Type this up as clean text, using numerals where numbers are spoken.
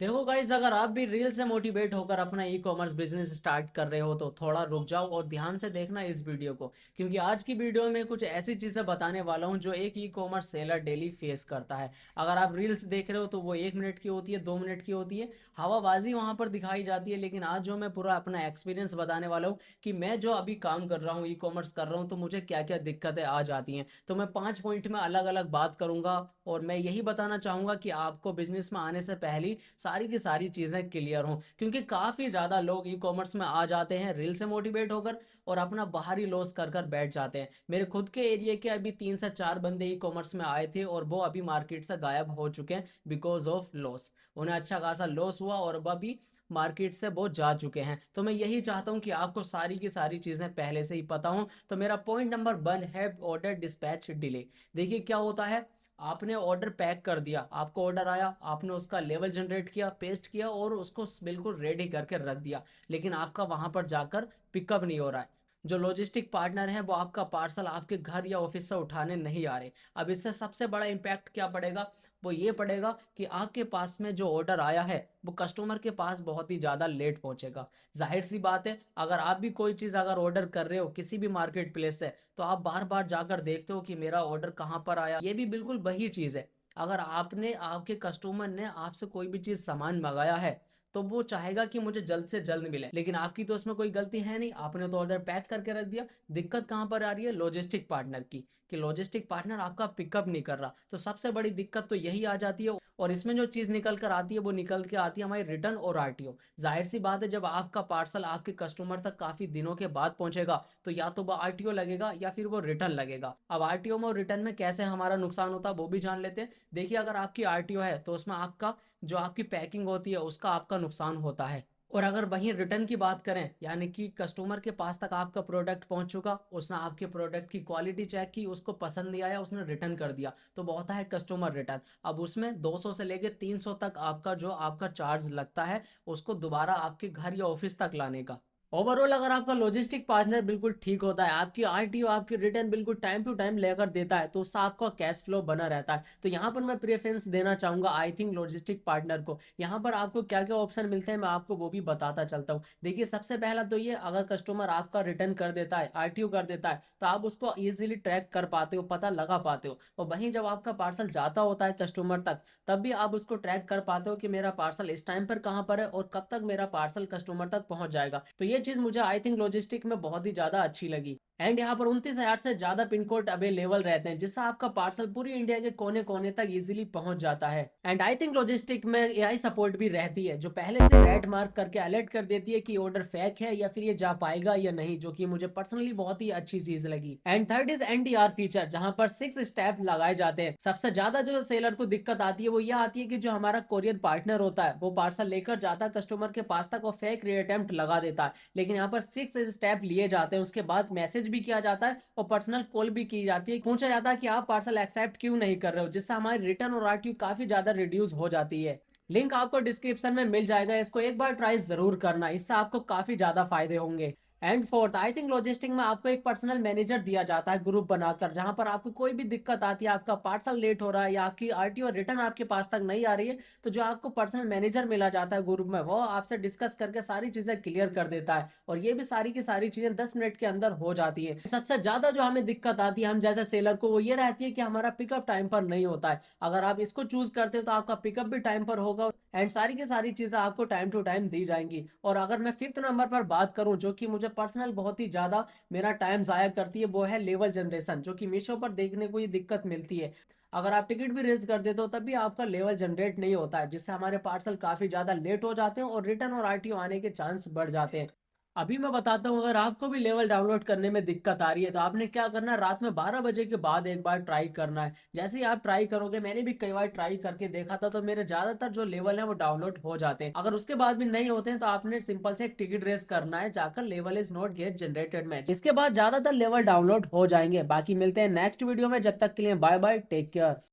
देखो गाइस, अगर आप भी रील से मोटिवेट होकर अपना ई कॉमर्स बिजनेस स्टार्ट कर रहे हो तो थोड़ा रुक जाओ और ध्यान से देखना इस वीडियो को, क्योंकि आज की वीडियो में कुछ ऐसी चीजें बताने वाला हूं जो एक e commerce seller daily face करता है। अगर आप रील्स देख रहे हो तो वो 1 मिनट की होती है, 2 मिनट की होती है, हवाबाजी वहां पर दिखाई जाती है। लेकिन आज जो मैं पूरा अपना एक्सपीरियंस बताने वाला हूँ कि मैं जो अभी काम कर रहा हूँ, ई कॉमर्स कर रहा हूँ, तो मुझे क्या क्या दिक्कतें आ जाती हैं, तो मैं 5 पॉइंट में अलग अलग बात करूंगा। और मैं यही बताना चाहूंगा कि आपको बिजनेस में आने से पहले सारी की सारी चीजें क्लियर हों, क्योंकि काफी ज्यादा लोग ई कॉमर्स में आ जाते हैं रील से मोटिवेट होकर और अपना बाहरी लॉस कर कर बैठ जाते हैं। मेरे खुद के एरिया के अभी 3 से 4 बंदे ई कॉमर्स में आए थे और वो अभी मार्केट से गायब हो चुके हैं बिकॉज ऑफ लॉस। उन्हें अच्छा खासा लॉस हुआ और अब अभी मार्केट से बहुत जा चुके हैं। तो मैं यही चाहता हूं कि आपको सारी की सारी चीजें पहले से ही पता हो। तो मेरा पॉइंट नंबर 1 है ऑर्डर डिस्पैच डिले। देखिए क्या होता है, आपने ऑर्डर पैक कर दिया, आपको ऑर्डर आया, आपने उसका लेवल जनरेट किया, पेस्ट किया और उसको बिल्कुल रेडी करके रख दिया, लेकिन आपका वहां पर जाकर पिकअप नहीं हो रहा है। जो लॉजिस्टिक पार्टनर है वो आपका पार्सल आपके घर या ऑफिस से उठाने नहीं आ रहे। अब इससे सबसे बड़ा इम्पैक्ट क्या पड़ेगा, वो ये पड़ेगा कि आपके पास में जो ऑर्डर आया है वो कस्टमर के पास बहुत ही ज़्यादा लेट पहुंचेगा। जाहिर सी बात है, अगर आप भी कोई चीज़ अगर ऑर्डर कर रहे हो किसी भी मार्केट प्लेस से, तो आप बार बार जाकर देखते हो कि मेरा ऑर्डर कहाँ पर आया। ये भी बिल्कुल वही चीज़ है। अगर आपने आपके कस्टमर ने आपसे कोई भी चीज़ सामान मंगाया है तो वो चाहेगा कि मुझे जल्द से जल्द मिले, लेकिन आपकी तो उसमें कोई गलती है नहीं, आपने तो ऑर्डर पैक करके रख दिया। दिक्कत कहाँ पर आ रही है, लॉजिस्टिक पार्टनर की, कि लॉजिस्टिक पार्टनर आपका पिकअप नहीं कर रहा। तो सबसे बड़ी दिक्कत तो यही आ जाती है। और इसमें जो चीज़ निकल कर आती है वो निकल के आती है हमारी रिटर्न और आरटीओ। जाहिर सी बात है, जब आपका पार्सल आपके कस्टमर तक काफ़ी दिनों के बाद पहुंचेगा तो या तो वो आरटीओ लगेगा या फिर वो रिटर्न लगेगा। अब आरटीओ में और रिटर्न में कैसे हमारा नुकसान होता है वो भी जान लेते हैं। देखिए, अगर आपकी आरटीओ है तो उसमें आपका जो आपकी पैकिंग होती है उसका आपका नुकसान होता है। और अगर वहीं रिटर्न की बात करें, यानी कि कस्टमर के पास तक आपका प्रोडक्ट पहुंच चुका, उसने आपके प्रोडक्ट की क्वालिटी चेक की, उसको पसंद नहीं आया, उसने रिटर्न कर दिया, तो वो होता है कस्टमर रिटर्न। अब उसमें 200 से लेके 300 तक आपका जो आपका चार्ज लगता है उसको दोबारा आपके घर या ऑफिस तक लाने का। ओवरऑल अगर आपका लॉजिस्टिक पार्टनर बिल्कुल ठीक होता है, आपकी आरटीओ आपकी रिटर्न बिल्कुल टाइम टू टाइम लेकर देता है, तो उससे आपका कैश फ्लो बना रहता है। तो यहाँ पर मैं प्रेफरेंस देना चाहूंगा आई थिंक लॉजिस्टिक पार्टनर को। यहाँ पर आपको क्या क्या ऑप्शन मिलते हैं मैं आपको वो भी बताता चलता हूँ। देखिए, सबसे पहला तो ये, अगर कस्टमर आपका रिटर्न कर देता है, आरटीओ कर देता है, तो आप उसको इजीली ट्रैक कर पाते हो, पता लगा पाते हो। और वहीं जब आपका पार्सल जाता होता है कस्टमर तक, तब भी आप उसको ट्रैक कर पाते हो कि मेरा पार्सल इस टाइम पर कहाँ पर है और कब तक मेरा पार्सल कस्टमर तक पहुंच जाएगा। तो ये चीज मुझे आई थिंक लॉजिस्टिक में बहुत ही ज्यादा अच्छी लगी। एंड यहाँ पर 29,000 से ज्यादा पिन कोड अवेलेबल रहते हैं, जिससे आपका पार्सल पूरी इंडिया के कोने कोने तक इजीली पहुंच जाता है। एंड आई थिंक लॉजिस्टिक में एआई सपोर्ट भी रहती है, जो पहले से रेड मार्क करके अलर्ट कर देती है कि ऑर्डर फेक है या फिर ये जा पाएगा या नहीं, जो कि मुझे पर्सनली बहुत ही अच्छी चीज लगी। And third is NDR feature, जहां पर 6 स्टेप लगाए जाते हैं। सबसे ज्यादा जो सेलर को दिक्कत आती है वो ये आती है कि जो हमारा कोरियर पार्टनर होता है वो पार्सल लेकर जाता है कस्टमर के पास तक और फेक रीअटेम्प्ट लगा देता है। लेकिन यहाँ पर 6 स्टेप लिए जाते हैं, उसके बाद मैसेज भी किया जाता है और पर्सनल कॉल भी की जाती है, पूछा जाता है कि आप पार्सल एक्सेप्ट क्यों नहीं कर रहे हो, जिससे हमारी रिटर्न और आरटीओ काफी ज्यादा रिड्यूस हो जाती है। लिंक आपको डिस्क्रिप्शन में मिल जाएगा, इसको एक बार ट्राई जरूर करना, इससे आपको काफी ज्यादा फायदे होंगे। And fourth, I think logistic में आपको एक पर्सनल मैनेजर दिया जाता है ग्रुप बनाकर, जहां पर आपको कोई भी दिक्कत आती है, आपका पार्सल लेट हो रहा है या आपकी आरटीओ रिटर्न आपके पास तक नहीं आ रही है, तो जो आपको पर्सनल मैनेजर मिला जाता है ग्रुप में, वो आपसे डिस्कस करके सारी चीजें क्लियर कर देता है। और ये भी सारी की सारी चीजें 10 मिनट के अंदर हो जाती है। सबसे ज्यादा जो हमें दिक्कत आती है हम जैसे सेलर को, वो ये रहती है कि हमारा पिकअप टाइम पर नहीं होता है। अगर आप इसको चूज करते हो तो आपका पिकअप भी टाइम पर होगा एंड सारी की सारी चीजें आपको टाइम टू टाइम दी जाएंगी। और अगर मैं फिफ्थ नंबर पर बात करूं, जो कि मुझे पर्सनल बहुत ही ज्यादा मेरा टाइम जाया करती है, वो है लेवल जनरेशन, जो कि मीशो पर देखने को ये दिक्कत मिलती है। अगर आप टिकट भी रेज कर देते हो तब भी आपका लेवल जनरेट नहीं होता है, जिससे हमारे पार्सल काफी ज्यादा लेट हो जाते हैं और रिटर्न और आरटीओ आने के चांस बढ़ जाते हैं। अभी मैं बताता हूँ, अगर आपको भी लेवल डाउनलोड करने में दिक्कत आ रही है तो आपने क्या करना है, रात में 12 बजे के बाद एक बार ट्राई करना है। जैसे ही आप ट्राई करोगे, मैंने भी कई बार ट्राई करके देखा था, तो मेरे ज्यादातर जो लेवल है वो डाउनलोड हो जाते हैं। अगर उसके बाद भी नहीं होते हैं तो आपने सिंपल से एक टिकट रेस करना है जाकर level is not gate generated में, इसके बाद ज्यादातर लेवल डाउनलोड हो जाएंगे। बाकी मिलते हैं नेक्स्ट वीडियो में, जब तक के लिए बाय बाय, टेक केयर।